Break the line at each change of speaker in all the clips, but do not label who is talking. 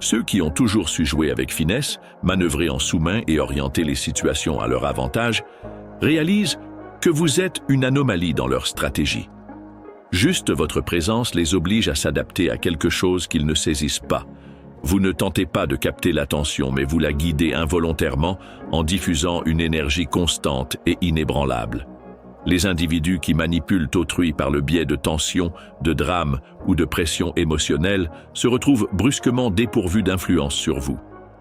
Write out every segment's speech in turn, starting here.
Ceux qui ont toujours su jouer avec finesse, manœuvrer en sous-main et orienter les situations à leur avantage, réalisent que vous êtes une anomalie dans leur stratégie. Juste votre présence les oblige à s'adapter à quelque chose qu'ils ne saisissent pas. Vous ne tentez pas de capter l'attention, mais vous la guidez involontairement en diffusant une énergie constante et inébranlable. Les individus qui manipulent autrui par le biais de tensions, de drames ou de pressions émotionnelles se retrouvent brusquement dépourvus d'influence sur vous.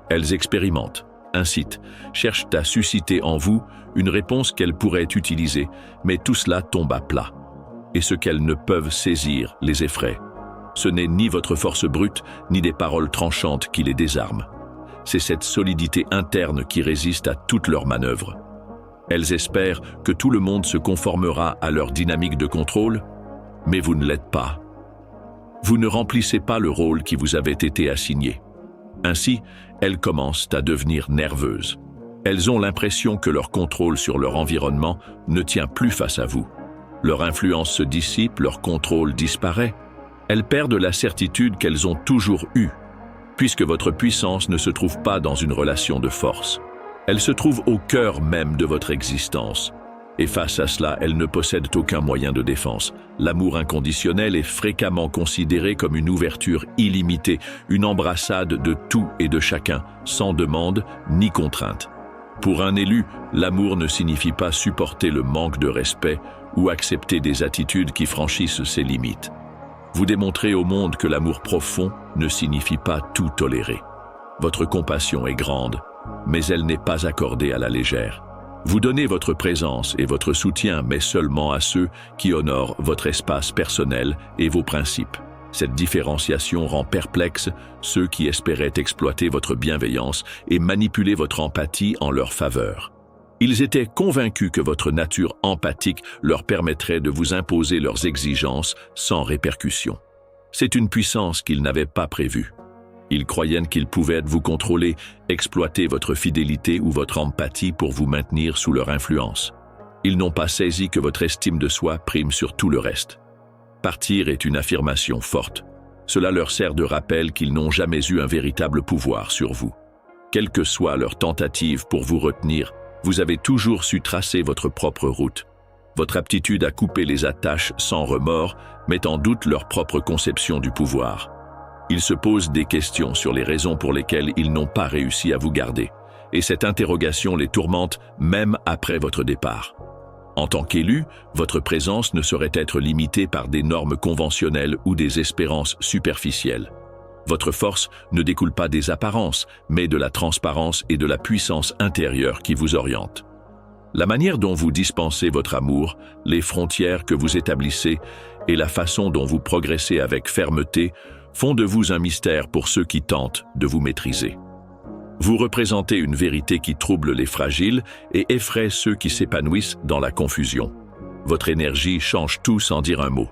Elles expérimentent, incitent, cherchent à susciter en vous une réponse qu'elles pourraient utiliser, mais tout cela tombe à plat. Et ce qu'elles ne peuvent saisir les effraie. Ce n'est ni votre force brute, ni des paroles tranchantes qui les désarment. C'est cette solidité interne qui résiste à toutes leurs manœuvres. Elles espèrent que tout le monde se conformera à leur dynamique de contrôle, mais vous ne l'êtes pas. Vous ne remplissez pas le rôle qui vous avait été assigné. Ainsi, elles commencent à devenir nerveuses. Elles ont l'impression que leur contrôle sur leur environnement ne tient plus face à vous. Leur influence se dissipe, leur contrôle disparaît. Elles perdent la certitude qu'elles ont toujours eue, puisque votre puissance ne se trouve pas dans une relation de force. Elle se trouve au cœur même de votre existence. Et face à cela, elles ne possèdent aucun moyen de défense. L'amour inconditionnel est fréquemment considéré comme une ouverture illimitée, une embrassade de tout et de chacun, sans demande ni contrainte. Pour un élu, l'amour ne signifie pas supporter le manque de respect ou accepter des attitudes qui franchissent ses limites. Vous démontrez au monde que l'amour profond ne signifie pas tout tolérer. Votre compassion est grande, mais elle n'est pas accordée à la légère. Vous donnez votre présence et votre soutien, mais seulement à ceux qui honorent votre espace personnel et vos principes. Cette différenciation rend perplexes ceux qui espéraient exploiter votre bienveillance et manipuler votre empathie en leur faveur. Ils étaient convaincus que votre nature empathique leur permettrait de vous imposer leurs exigences sans répercussion. C'est une puissance qu'ils n'avaient pas prévue. Ils croyaient qu'ils pouvaient vous contrôler, exploiter votre fidélité ou votre empathie pour vous maintenir sous leur influence. Ils n'ont pas saisi que votre estime de soi prime sur tout le reste. Partir est une affirmation forte. Cela leur sert de rappel qu'ils n'ont jamais eu un véritable pouvoir sur vous. Quelle que soit leur tentative pour vous retenir, vous avez toujours su tracer votre propre route. Votre aptitude à couper les attaches sans remords met en doute leur propre conception du pouvoir. Ils se posent des questions sur les raisons pour lesquelles ils n'ont pas réussi à vous garder, et cette interrogation les tourmente même après votre départ. En tant qu'élu, votre présence ne saurait être limitée par des normes conventionnelles ou des espérances superficielles. Votre force ne découle pas des apparences, mais de la transparence et de la puissance intérieure qui vous oriente. La manière dont vous dispensez votre amour, les frontières que vous établissez et la façon dont vous progressez avec fermeté font de vous un mystère pour ceux qui tentent de vous maîtriser. Vous représentez une vérité qui trouble les fragiles et effraie ceux qui s'épanouissent dans la confusion. Votre énergie change tout sans dire un mot.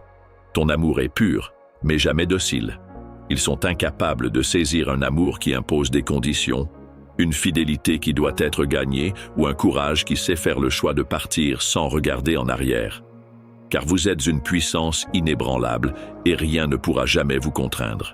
Ton amour est pur, mais jamais docile. Ils sont incapables de saisir un amour qui impose des conditions, une fidélité qui doit être gagnée ou un courage qui sait faire le choix de partir sans regarder en arrière. Car vous êtes une puissance inébranlable et rien ne pourra jamais vous contraindre.